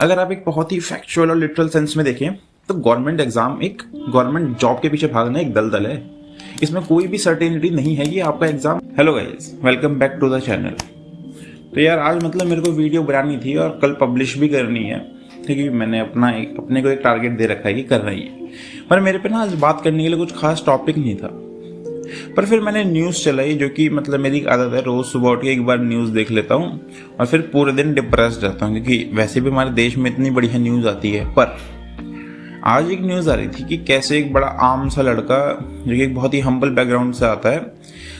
अगर आप एक बहुत ही फैक्चुअल और लिटरल सेंस में देखें तो गवर्नमेंट एग्जाम एक गवर्नमेंट जॉब के पीछे भागना एक दलदल है। इसमें कोई भी सर्टेनिटी नहीं है कि आपका exam. Hello guys, welcome back to the channel. तो यार आज मेरे को वीडियो बनानी थी और कल पब्लिश भी करनी है, क्योंकि मैंने अपने को एक टारगेट दे रखा है कि करना ही है। पर मेरे पे ना आज बात करने के लिए कुछ खास टॉपिक नहीं था। पर फिर मैंने न्यूज़ चलाई, जो कि मेरी आदत है, रोज़ सुबह उठ के एक बार न्यूज़ देख लेता हूँ और फिर पूरे दिन डिप्रेस्ड रहता हूँ, क्योंकि वैसे भी हमारे देश में इतनी बढ़िया न्यूज़ आती है। पर आज एक न्यूज़ आ रही थी कि कैसे एक बड़ा आम सा लड़का, जो कि एक बहुत ही हम्बल बैकग्राउंड से आता है,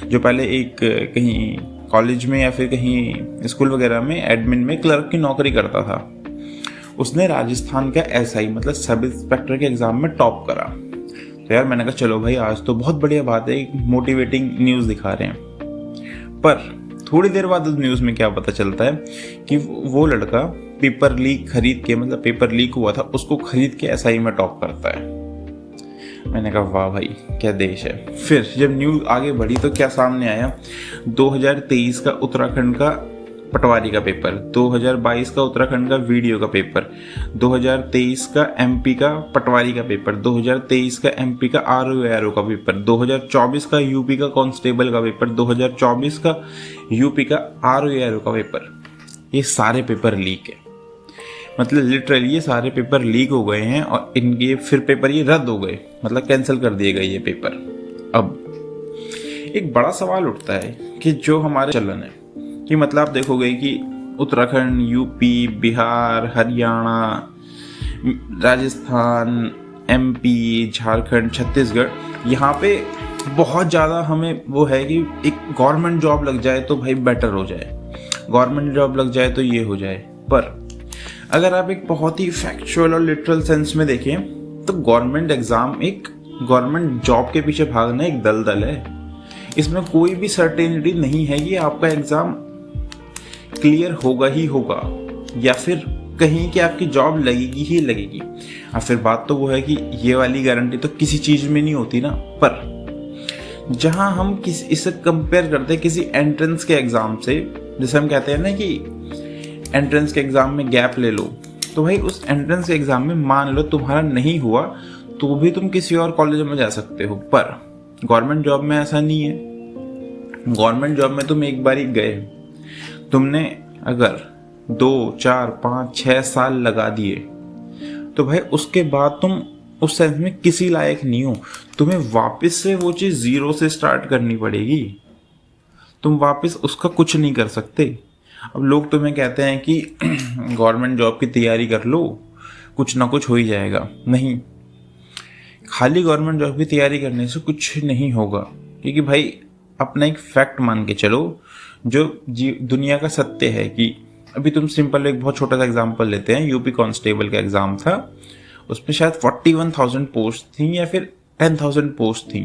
जो पहले एक कहीं कॉलेज में या फिर कहीं स्कूल वगैरह में एडमिन में क्लर्क की नौकरी करता था, उसने राजस्थान का एसआई सब इंस्पेक्टर के एग्ज़ाम में टॉप करा। तो यार मैंने कहा चलो भाई, आज तो बहुत बढ़िया बात है, एक मोटिवेटिंग न्यूज़ दिखा रहे हैं। पर थोड़ी देर बाद उस न्यूज़ में क्या पता चलता है कि वो लड़का पेपर लीक खरीद के, पेपर लीक हुआ था उसको खरीद के एसआई में टॉप करता है। मैंने कहा वाह भाई, क्या देश है। फिर जब न्यूज़ आगे बढ़ी तो क्या सामने आया, 2023 का उत्तराखंड का पटवारी का पेपर, 2022 का उत्तराखंड का वीडियो का पेपर, 2023 का एमपी का पटवारी का पेपर, 2023 का एमपी का आरओ का पेपर, 2024 का यूपी का कांस्टेबल का पेपर, 2024 का यूपी का आरओ का पेपर। ये सारे पेपर लीक है। लिटरली ये सारे पेपर लीक हो गए हैं और इनके फिर पेपर ये रद्द हो गए, कैंसिल कर दिए गए ये पेपर। अब एक बड़ा सवाल उठता है कि जो हमारे चलन है कि आप देखोगे कि उत्तराखंड, यूपी, बिहार, हरियाणा, राजस्थान, एमपी, झारखंड, छत्तीसगढ़, यहाँ पे बहुत ज़्यादा हमें वो है कि एक गवर्नमेंट जॉब लग जाए तो भाई बेटर हो जाए, गवर्नमेंट जॉब लग जाए तो ये हो जाए। पर अगर आप एक बहुत ही फैक्चुअल और लिटरल सेंस में देखें तो गवर्नमेंट एग्ज़ाम एक गवर्नमेंट जॉब के पीछे भागना एक दलदल है। इसमें कोई भी सर्टेनिटी नहीं है कि आपका एग्ज़ाम क्लियर होगा ही होगा, या फिर कहीं कि आपकी जॉब लगेगी ही लगेगी। और फिर बात तो वो है कि ये वाली गारंटी तो किसी चीज़ में नहीं होती ना। पर जहाँ हम इसे कंपेयर करते हैं किसी एंट्रेंस के एग्ज़ाम से, जैसे हम कहते हैं ना कि एंट्रेंस के एग्ज़ाम में गैप ले लो, तो भाई उस एंट्रेंस के एग्ज़ाम में मान लो तुम्हारा नहीं हुआ तो भी तुम किसी और कॉलेज में जा सकते हो। पर गवर्नमेंट जॉब में ऐसा नहीं है। गवर्नमेंट जॉब में तुम एक बार ही गए, तुमने अगर 2, 4, 5, 6 साल लगा दिए तो भाई उसके बाद तुम उस सेंस में किसी लायक नहीं हो। तुम्हें वापस से वो चीज़ ज़ीरो से स्टार्ट करनी पड़ेगी। तुम वापस उसका कुछ नहीं कर सकते। अब लोग तुम्हें कहते हैं कि गवर्नमेंट जॉब की तैयारी कर लो, कुछ ना कुछ हो ही जाएगा। नहीं, खाली गवर्नमेंट जॉब की तैयारी करने से कुछ नहीं होगा, क्योंकि भाई अपना एक फैक्ट मान के चलो, जो दुनिया का सत्य है कि अभी तुम सिंपल एक बहुत छोटा सा एग्जांपल लेते हैं। यूपी कांस्टेबल का एग्ज़ाम था, उसमें शायद 41,000 पोस्ट थी या फिर 10,000 पोस्ट थी,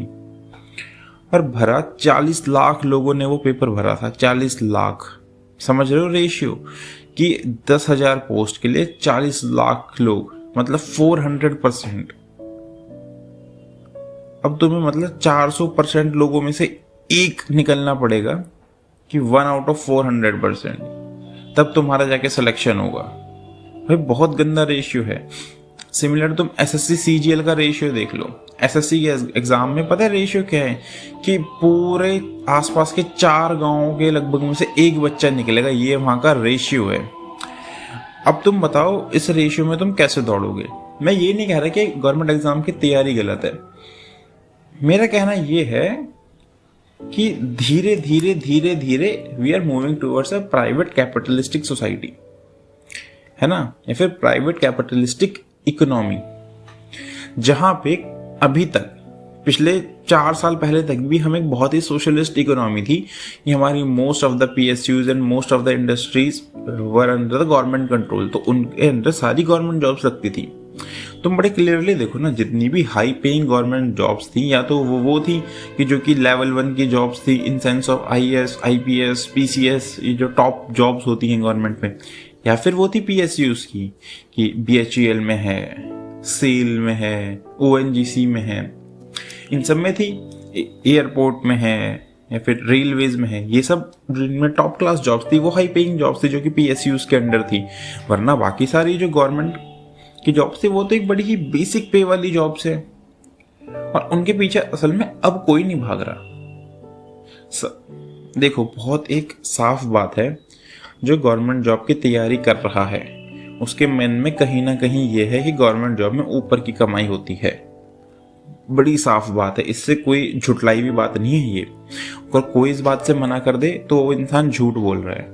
और भरा 40 लाख लोगों ने वो पेपर भरा था। 40 लाख, समझ रहे हो रेशियो, कि 10,000 पोस्ट के लिए 40 लाख लोग, 400%। अब तुम्हें 400% लोगों में से एक निकलना पड़ेगा कि 1 आउट ऑफ 400%, तब तुम्हारा जाके सिलेक्शन होगा। भाई बहुत गंदा रेशियो है। सिमिलर तुम एसएससी सीजीएल का रेशियो देख लो। एसएससी के एग्जाम में पता है रेशियो क्या है, कि पूरे आसपास के 4 गांवों के लगभग में से एक बच्चा निकलेगा, ये वहाँ का रेशियो है। अब तुम बताओ इस रेशियो में तुम कैसे दौड़ोगे। मैं ये नहीं कह रहा कि गवर्नमेंट एग्जाम की तैयारी गलत है, मेरा कहना ये है कि धीरे धीरे धीरे धीरे we are moving towards a private capitalistic society, है ना, या फिर प्राइवेट कैपिटलिस्टिक इकोनॉमी, जहां पे अभी तक पिछले 4 साल पहले तक भी हम एक बहुत ही सोशलिस्ट इकोनॉमी थी, कि हमारी most of the PSUs and most of the industries were under the government control, तो उनके अंदर सारी गवर्नमेंट जॉब्स लगती थी। तुम बड़े क्लियरली देखो ना, जितनी भी हाई पेइंग गवर्नमेंट जॉब्स थी, या तो वो थी कि जो कि लेवल 1 की जॉब्स थी, in sense of IAS, IPS, PCS, ये जो टॉप जॉब्स होती हैं गवर्नमेंट में, या फिर वो थी पीएसयूज की, कि बीएचईएल में है, सेल में है, ओएनजीसी में है, इन सब में थी, एयरपोर्ट में है, या फिर रेलवेज में है, ये सब जिनमें टॉप क्लास जॉब्स थी वो हाई पेइंग जॉब्स थी जो कि PSUs के अंडर थी। वरना बाकी सारी जो गवर्नमेंट की जॉब्स थी वो तो एक बड़ी ही बेसिक पे वाली जॉब्स है, और उनके पीछे असल में अब कोई नहीं भाग रहा। देखो, बहुत एक साफ बात है, जो गवर्नमेंट जॉब की तैयारी कर रहा है उसके मन में कहीं ना कहीं ये है कि गवर्नमेंट जॉब में ऊपर की कमाई होती है। बड़ी साफ बात है, इससे कोई झुटलाई भी बात नहीं है ये। और कोई इस बात से मना कर दे तो वो इंसान झूठ बोल रहा है।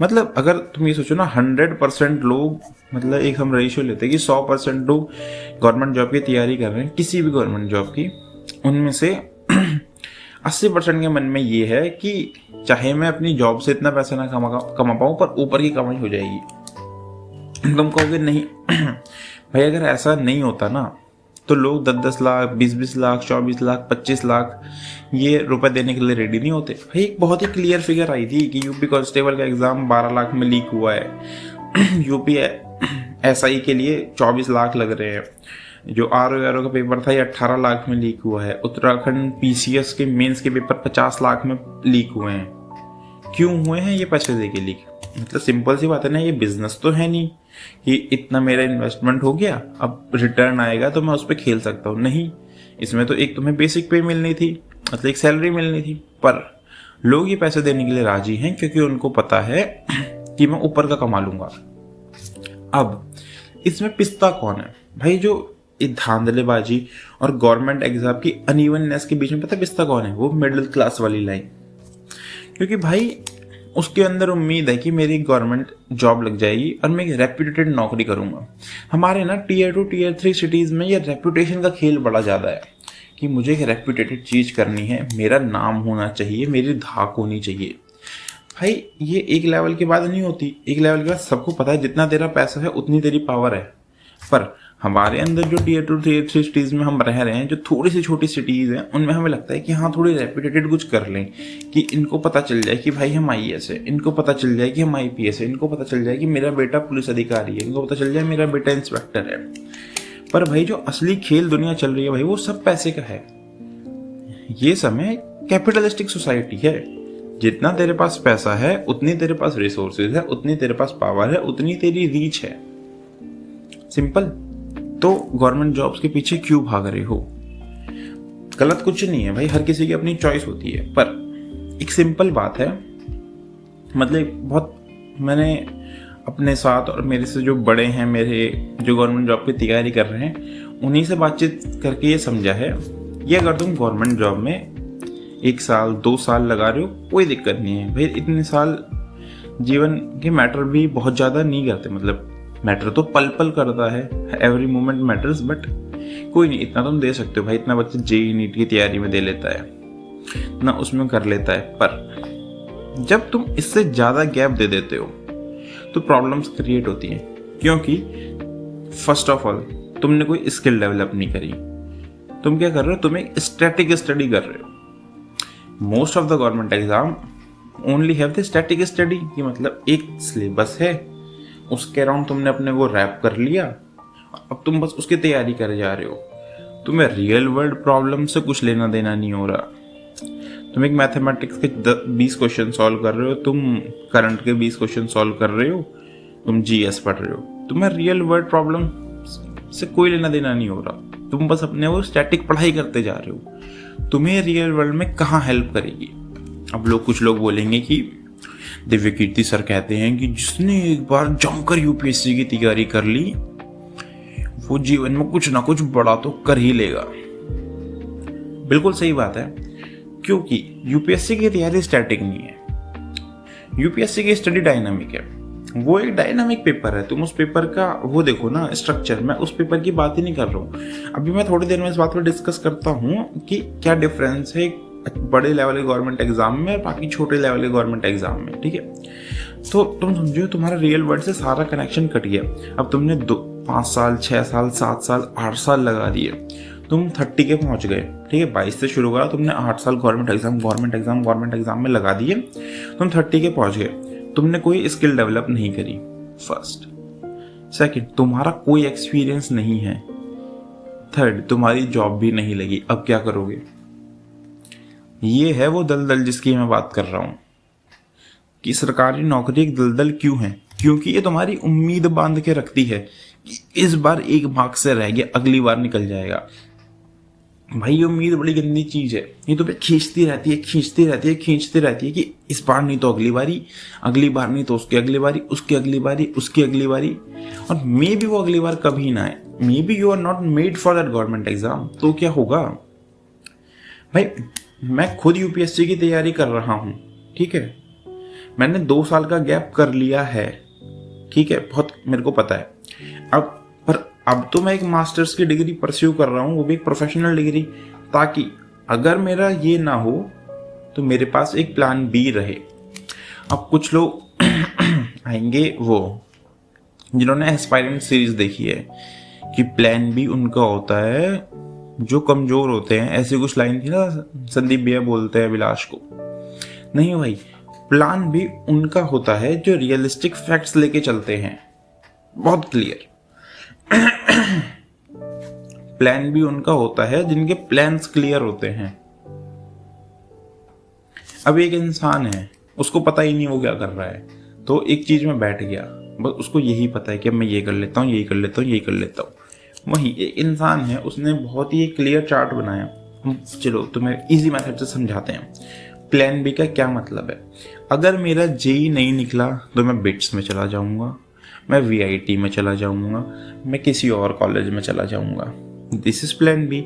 मतलब अगर तुम ये सोचो ना, 100% लोग, मतलब एक हम रेशियो लेते हैं कि 100% लोग गवर्नमेंट जॉब की तैयारी कर रहे हैं, किसी भी गवर्नमेंट जॉब की, उनमें से 80% के मन में ये है कि चाहे मैं अपनी जॉब से इतना पैसा ना कमा पाऊँ पर ऊपर की कमाई हो जाएगी। तुम कहोगे नहीं भाई, अगर ऐसा नहीं होता ना तो लोग 10-10 लाख, 20-20 लाख, 24 लाख, 25 लाख ये रुपए देने के लिए रेडी नहीं होते। भाई एक बहुत ही क्लियर फिगर आई थी कि यूपी कांस्टेबल का एग्जाम 12 लाख में लीक हुआ है। यूपी SI के लिए 24 लाख लग रहे हैं। जो RO का पेपर था ये 18 लाख में लीक हुआ है। उत्तराखंड PCS के मेंस के पेपर 50 लाख में लीक हुए हैं। क्यों हुए हैं ये पैसे दे के लीक? मतलब सिंपल सी बात है ना, ये बिजनेस तो है नहीं कि इतना मेरा इन्वेस्टमेंट हो गया अब रिटर्न आएगा तो मैं उस पर खेल सकता हूँ। नहीं, इसमें तो एक तुम्हें बेसिक पे मिलनी थी, मतलब एक सैलरी मिलनी थी। पर लोग ये पैसे देने के लिए राजी हैं क्योंकि उनको पता है कि मैं ऊपर का कमा लूंगा। अब इसमें पिस्ता कौन है भाई? जो धांधलेबाजी और गवर्नमेंट एग्जाम की अनइवननेस के बीच में पता पिस्ता कौन है? वो मिडिल क्लास वाली लाइन। क्योंकि भाई उसके अंदर उम्मीद है कि मेरी गवर्नमेंट जॉब लग जाएगी और मैं एक रेप्यूटेड नौकरी करूंगा। हमारे ना Tier 2 Tier 3 सिटीज़ में ये रेप्यूटेशन का खेल बड़ा ज़्यादा है कि मुझे एक रेप्यूटेड चीज़ करनी है, मेरा नाम होना चाहिए, मेरी धाक होनी चाहिए। भाई ये एक लेवल के बाद नहीं होती। एक लेवल के बाद सबको पता है जितना तेरा पैसा है उतनी तेरी पावर है। पर हमारे अंदर जो Tier 2 Tier 3 सिटीज़ में हम रह रहे हैं, जो थोड़ी सी छोटी सिटीज़ हैं, उनमें हमें लगता है कि हाँ थोड़ी रेप्यूटेटेड कुछ कर लें, कि इनको पता चल जाए कि भाई हम IAS है, इनको पता चल जाए कि हम IPS है, इनको पता चल जाए कि मेरा बेटा पुलिस अधिकारी है, इनको पता चल जाए मेरा बेटा इंस्पेक्टर है। पर भाई जो असली खेल दुनिया चल रही है भाई, वो सब पैसे का है। ये समय कैपिटलिस्टिक सोसाइटी है। जितना तेरे पास पैसा है उतनी तेरे पास रिसोर्सेज है, उतनी तेरे पास पावर है, उतनी तेरी रीच है। सिंपल। तो गवर्नमेंट जॉब्स के पीछे क्यों भाग रहे हो? गलत कुछ नहीं है भाई, हर किसी की अपनी चॉइस होती है। पर एक सिंपल बात है, मतलब बहुत मैंने अपने साथ और मेरे से जो बड़े हैं, मेरे जो गवर्नमेंट जॉब की तैयारी कर रहे हैं, उन्हीं से बातचीत करके ये समझा है कि अगर तुम गवर्नमेंट जॉब में 1 साल 2 साल लगा रहे हो कोई दिक्कत नहीं है भाई। इतने साल जीवन के मैटर भी बहुत ज़्यादा नहीं करते, मतलब मैटर तो पल पल करता है, एवरी मोमेंट मैटर्स, बट कोई नहीं, इतना तुम दे सकते हो भाई। इतना बच्चा JEE नीट की तैयारी में दे लेता है ना, उसमें कर लेता है। पर जब तुम इससे ज़्यादा गैप दे देते हो तो प्रॉब्लम्स क्रिएट होती हैं। क्योंकि फर्स्ट ऑफ ऑल तुमने कोई स्किल डेवलप नहीं करी। तुम क्या कर रहे हो? तुम एक स्टैटिक स्टडी कर रहे हो। Most of the government exam only have the static study, कि मतलब एक सिलेबस है, उसके अराउंड तुमने अपने को रैप कर लिया, अब तुम बस उसकी तैयारी करे जा रहे हो। तुम्हें रियल वर्ल्ड प्रॉब्लम से कुछ लेना देना नहीं हो रहा। तुम एक मैथमेटिक्स के 20 क्वेश्चन सॉल्व कर रहे हो, तुम करंट के 20 क्वेश्चन सॉल्व कर रहे हो, तुम GS पढ़ रहे हो। तुम्हें रियल वर्ल्ड प्रॉब्लम से कोई लेना देना नहीं हो रहा। तुम बस अपने वो स्टैटिक पढ़ाई करते जा रहे हो। तुम्हें रियल वर्ल्ड में कहाँ हेल्प करेगी? अब कुछ लोग बोलेंगे कि दिव्य कीर्ति सर कहते हैं कि जिसने एक बार जमकर UPSC की तैयारी कर ली वो जीवन में कुछ ना कुछ बड़ा तो कर ही लेगा। बिल्कुल सही बात है, क्योंकि UPSC की तैयारी स्टैटिक नहीं है। UPSC की स्टडी डायनामिक है। वो एक डायनामिक पेपर है। तुम उस पेपर का वो देखो ना स्ट्रक्चर। मैं उस पेपर की बात ही नहीं कर रहा हूँ। अभी मैं थोड़ी देर में इस बात पर डिस्कस करता हूँ कि क्या डिफरेंस है बड़े लेवल के गवर्नमेंट एग्जाम में और बाकी छोटे लेवल के गवर्नमेंट एग्जाम में। ठीक है, तो तुम समझो तुम्हारा रियल वर्ल्ड से सारा कनेक्शन कट गया। अब तुमने 5 साल 6 साल 7 साल 8 साल लगा दिए, तुम 30 के पहुंच गए। ठीक है, 22 से शुरू करा, तुमने 8 साल गवर्नमेंट एग्जाम में लगा दिए, तुम 30 के पहुंच गए। तुमने कोई स्किल डेवलप नहीं करी, फर्स्ट। सेकंड, तुम्हारा कोई एक्सपीरियंस नहीं है। थर्ड, तुम्हारी जॉब भी नहीं लगी। अब क्या करोगे? ये है वो दलदल जिसकी मैं बात कर रहा हूँ कि सरकारी नौकरी एक दलदल क्यों है, क्योंकि ये तुम्हारी उम्मीद बांध के रखती है कि इस बार एक मार्क से रह गया, अगली बार निकल जाएगा। भाई ये उम्मीद बड़ी गंदी चीज है, ये तो खींचती रहती है, खींचती रहती है, खींचती रहती है कि इस बार नहीं तो अगली बारी, अगली बार नहीं तो उसकी अगली बारी, उसकी अगली बारी, उसकी अगली बारी, और मे बी वो अगली बार कभी ना आए। Maybe you are not made for that government exam, तो क्या होगा भाई। मैं खुद यूपीएससी की तैयारी कर रहा हूँ, ठीक है, मैंने 2 साल का गैप कर लिया है, ठीक है, बहुत मेरे को पता है। अब तो मैं एक मास्टर्स की डिग्री परस्यू कर रहा हूँ, वो भी एक प्रोफेशनल डिग्री, ताकि अगर मेरा ये ना हो तो मेरे पास एक प्लान बी रहे। अब कुछ लोग आएंगे वो जिन्होंने एस्पायरेंट सीरीज देखी है कि प्लान बी उनका होता है जो कमजोर होते हैं, ऐसी कुछ लाइन थी ना, संदीप भैया बोलते हैं विलास को। नहीं भाई, प्लान बी उनका होता है जो रियलिस्टिक फैक्ट्स लेके चलते हैं, बहुत क्लियर। प्लान बी उनका होता है जिनके प्लान्स क्लियर होते हैं। अब एक इंसान है, उसको पता ही नहीं वो क्या कर रहा है, तो एक चीज में बैठ गया, बस उसको यही पता है कि मैं ये कर लेता हूँ, यही कर लेता हूँ, यही कर लेता हूँ। वही एक इंसान है, उसने बहुत ही क्लियर चार्ट बनाया। चलो तुम्हें इजी मेथड से समझाते हैं। प्लान बी का क्या मतलब है। अगर मेरा जेई नहीं निकला तो मैं बिट्स में चला जाऊंगा, मैं वीआईटी में चला जाऊंगा, मैं किसी और कॉलेज में चला जाऊंगा। This is plan B.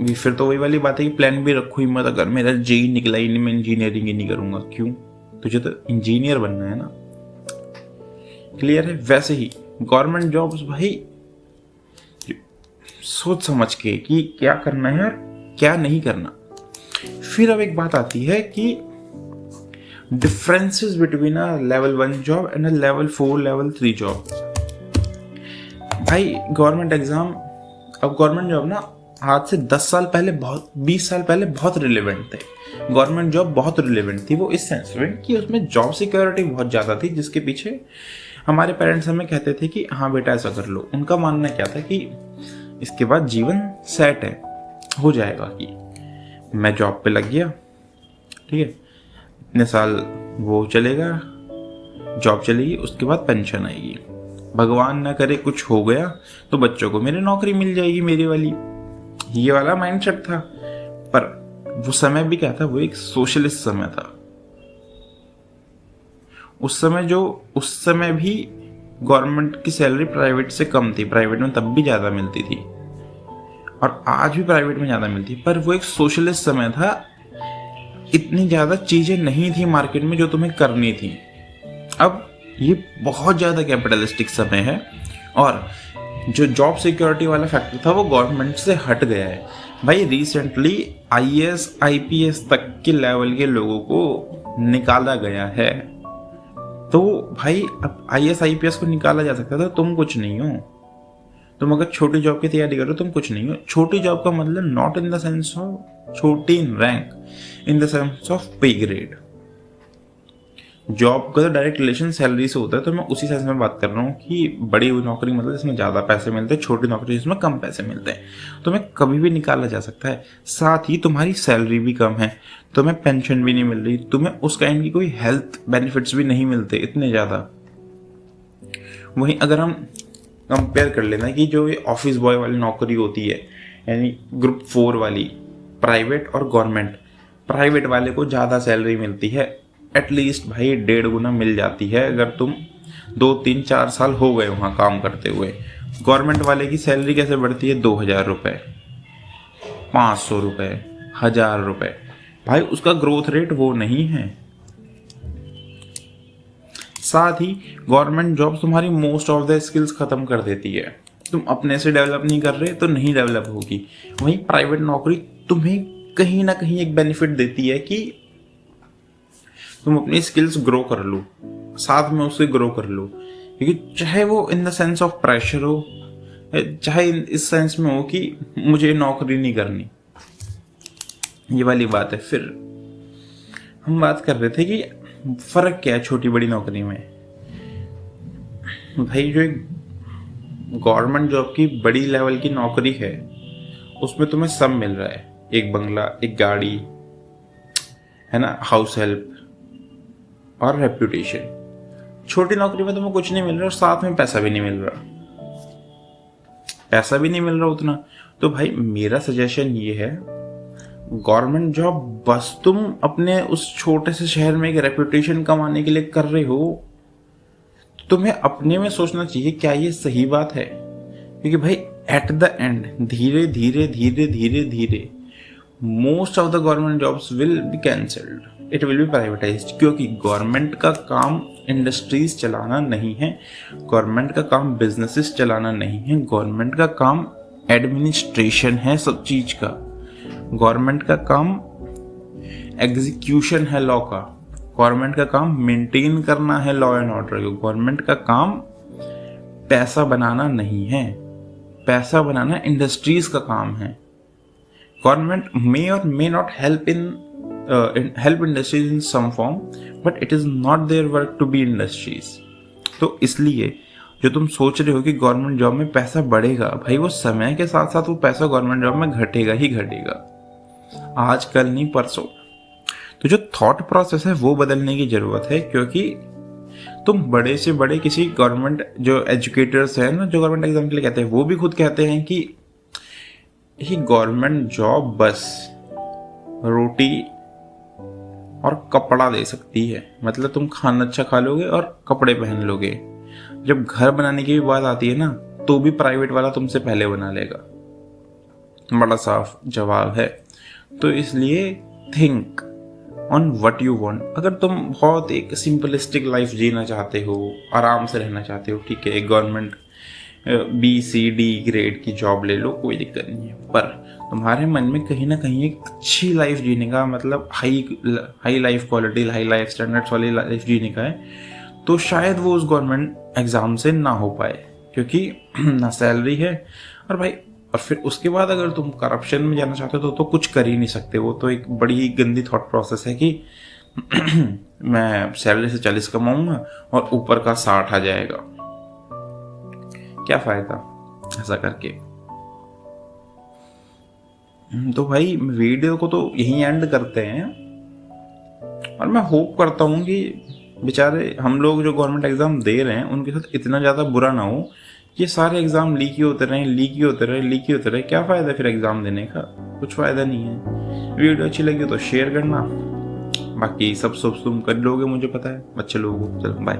फिर तो वही वाली बात है कि प्लान बी रखो ही मत, अगर मेरा जेई निकला ही नहीं मैं इंजीनियरिंग ही नहीं करूंगा। क्यों, तुझे तो इंजीनियर बनना है ना, क्लियर है। वैसे ही गवर्नमेंट जॉब्स भाई सोच समझ के कि क्या करना है और क्या नहीं करना। फिर अब एक बात आती है कि differences between a level 1 job and a level 4 level 3 job। भाई गवर्नमेंट एग्जाम, अब गवर्नमेंट जॉब ना आज से 10 साल पहले, बहुत 20 साल पहले बहुत रिलेवेंट थे। गवर्नमेंट जॉब बहुत रिलेवेंट थी, वो इस सेंस में कि उसमें जॉब सिक्योरिटी बहुत ज़्यादा थी, जिसके पीछे हमारे पेरेंट्स हमें कहते थे कि हाँ बेटा ऐसा कर लो। उनका मानना क्या था कि इसके बाद जीवन सेट है, हो जाएगा, कि मैं जॉब पे लग गया, ठीक है, इतने साल वो चलेगा, जॉब चलेगी, उसके बाद पेंशन आएगी, भगवान ना करे कुछ हो गया तो बच्चों को मेरी नौकरी मिल जाएगी, मेरी वाली, ये वाला माइंडसेट था। पर वो समय भी क्या था, वो एक सोशलिस्ट समय था। उस समय भी गवर्नमेंट की सैलरी प्राइवेट से कम थी, प्राइवेट में तब भी ज्यादा मिलती थी और आज भी प्राइवेट में ज्यादा मिलती, पर वो एक सोशलिस्ट समय था। इतनी ज़्यादा चीज़ें नहीं थी मार्केट में जो तुम्हें करनी थी। अब ये बहुत ज़्यादा कैपिटलिस्टिक समय है और जो जॉब सिक्योरिटी वाला फैक्टर था वो गवर्नमेंट से हट गया है। भाई रिसेंटली आईएएस आईपीएस तक के लेवल के लोगों को निकाला गया है। तो भाई अब आईएएस आईपीएस को निकाला जा सकता था, तुम कुछ नहीं हो। तुम अगर छोटी जॉब की तैयारी करो तुम कुछ नहीं हो। छोटी जॉब का मतलब not in the sense of छोटी in rank, in the sense of pay grade. Job का तो डायरेक्ट रिलेशन सैलरी से होता है, तो मैं उसी सेंस में बात कर रहा हूँ कि बड़ी नौकरी मतलब जिसमें ज़्यादा पैसे मिलते हैं, छोटी नौकरी जिसमें कम पैसे मिलते हैं, तुम्हें कभी भी निकाला जा सकता है। साथ ही तुम्हारी सैलरी भी कम है, तुम्हें पेंशन भी नहीं मिल रही, तुम्हें उस काइंड की कोई हेल्थ बेनिफिट्स भी नहीं मिलते इतने ज़्यादा। वहीं अगर हम कंपेयर कर लेना कि जो ये ऑफिस बॉय वाली नौकरी होती है, यानी ग्रुप 4 वाली, प्राइवेट और गवर्नमेंट, प्राइवेट वाले को ज़्यादा सैलरी मिलती है, एटलीस्ट भाई 1.5 गुना मिल जाती है अगर तुम 2, 3, 4 साल हो गए वहाँ काम करते हुए। गवर्नमेंट वाले की सैलरी कैसे बढ़ती है, 2000 रुपये, 500 रुपये, 1000 रुपये। भाई उसका ग्रोथ रेट वो नहीं है। साथ ही गवर्नमेंट जॉब तुम्हारी मोस्ट ऑफ द स्किल्स खत्म कर देती है। तुम अपने से डेवलप नहीं कर रहे तो नहीं डेवलप होगी। वहीं प्राइवेट नौकरी तुम्हें कहीं ना कहीं एक बेनिफिट देती है कि तुम अपनी स्किल्स ग्रो कर लो, साथ में उससे ग्रो कर लो, क्योंकि चाहे वो इन द सेंस ऑफ प्रेशर हो, चाहे इस सेंस में हो कि मुझे नौकरी नहीं करनी, ये वाली बात है। फिर हम बात कर रहे थे कि फर्क क्या है छोटी बड़ी नौकरी में। भाई जो एक गवर्नमेंट जॉब की बड़ी लेवल की नौकरी है उसमें तुम्हें सब मिल रहा है, एक बंगला, एक गाड़ी, है ना, हाउस हेल्प और रेप्यूटेशन। छोटी नौकरी में तुम्हें कुछ नहीं मिल रहा और साथ में पैसा भी नहीं मिल रहा, पैसा भी नहीं मिल रहा उतना। तो भाई मेरा सजेशन ये है, गवर्नमेंट जॉब बस तुम अपने उस छोटे से शहर में एक रेपुटेशन कमाने के लिए कर रहे हो, तो तुम्हें अपने में सोचना चाहिए क्या ये सही बात है। क्योंकि भाई एट द एंड धीरे धीरे धीरे धीरे धीरे most of the government jobs will be cancelled, it will be privatised. क्योंकि गवर्नमेंट का काम इंडस्ट्रीज चलाना नहीं है, गवर्नमेंट का काम बिजनेसेस चलाना नहीं है, गवर्नमेंट का काम एडमिनिस्ट्रेशन है सब चीज का। गवर्नमेंट का काम एग्जीक्यूशन है लॉ का, गवर्नमेंट का काम मेंटेन करना है लॉ एंड ऑर्डर को। गवर्नमेंट का काम पैसा बनाना नहीं है, पैसा बनाना इंडस्ट्रीज का काम है। गवर्नमेंट मे और may not help industries in some form, but it is not their work to be industries. तो इसलिए जो तुम सोच रहे हो कि गवर्नमेंट जॉब में पैसा बढ़ेगा, भाई वो समय के साथ साथ वो पैसा गवर्नमेंट जॉब में घटेगा ही घटेगा, आज कल नहीं परसों। तो जो थॉट प्रोसेस है वो बदलने की जरूरत है। क्योंकि तुम बड़े से बड़े किसी गवर्नमेंट जो एजुकेटर्स हैं ना, जो गवर्नमेंट एग्जाम के लिए कहते हैं, वो भी खुद कहते हैं कि गवर्नमेंट जॉब बस रोटी और कपड़ा दे सकती है, मतलब तुम खाना अच्छा खा लोगे और कपड़े पहन लोगे। जब घर बनाने की भी बात आती है ना, तो भी प्राइवेट वाला तुमसे पहले बना लेगा। बड़ा साफ जवाब है। तो इसलिए think on what you want. अगर तुम बहुत एक सिंपलिस्टिक लाइफ जीना चाहते हो, आराम से रहना चाहते हो, ठीक है, एक गवर्नमेंट BCD ग्रेड की जॉब ले लो, कोई दिक्कत नहीं है। पर तुम्हारे मन में कहीं ना कहीं एक अच्छी लाइफ जीने का, मतलब high life quality, high life standards वाली लाइफ जीने का है, तो शायद वो उस गवर्नमेंट एग्जाम से ना हो पाए। क्योंकि ना सैलरी है, और भाई और फिर उसके बाद अगर तुम करप्शन में जाना चाहते हो तो कुछ कर ही नहीं सकते। वो तो एक बड़ी ही गंदी थॉट प्रोसेस है कि मैं सैलरी से 40 कमाऊंगा और ऊपर का 60 आ जाएगा, क्या फायदा ऐसा करके। तो भाई वीडियो को तो यहीं एंड करते हैं, और मैं होप करता हूँ कि बेचारे हम लोग जो गवर्नमेंट एग्जाम दे रहे हैं उनके साथ इतना ज़्यादा बुरा ना हो। ये सारे एग्जाम लीक ही होते रहे, क्या फ़ायदा फिर एग्जाम देने का, कुछ फ़ायदा नहीं है। वीडियो अच्छी लगी तो शेयर करना, बाकी सब तुम कर लोगे मुझे पता है, अच्छे लोगों को। चलो बाय।